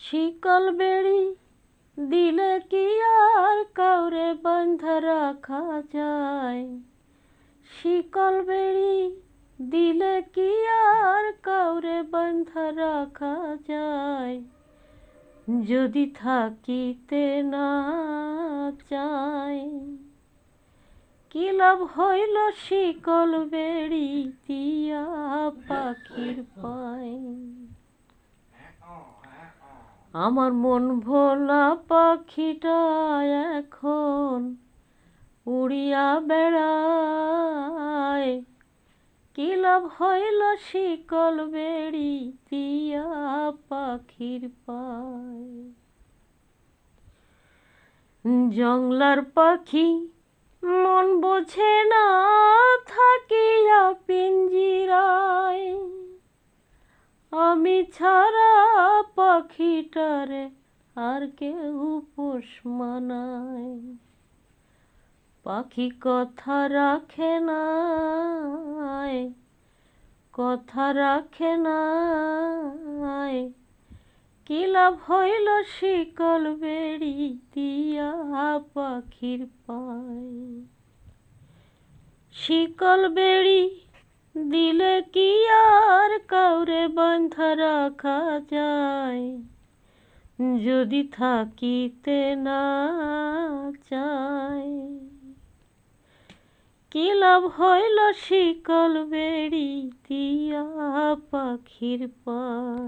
শিকল বেড়ি দিলে কি আর কাউরে বাঁধা রাখা যায়? শিকল বেড়ি দিলে কি আর কাউরে বাঁধা রাখা যায়? যদি থাকিতে না চায়, কি লাভ হইল শিকল বেড়ি দিয়া পাখির পায়? আমার মন ভোলা পাখিটা এখন উড়িয়া বেড়ায়, কি লাভ হইল শিকল বেড়ি দিয়া পাখির পায়? জংলার পাখি মন বোঝে না থাকিয়া পিঞ্জিরায়, আমি ছাড়া পাখিটারে আর কেউ পোষ মানায়। পাখি কথা রাখে নাই, কথা রাখে নাই, কি লাভ হইল শিকল বেড়ি দিয়া পাখির পায়? শিকল বেড়ি দিলে কি আর কাউরে বাঁধা রাখা যায়? যদি থাকিতে না চায়, কি লাভ হইল শিকল বেড়ি দিয়া পাখির পায়?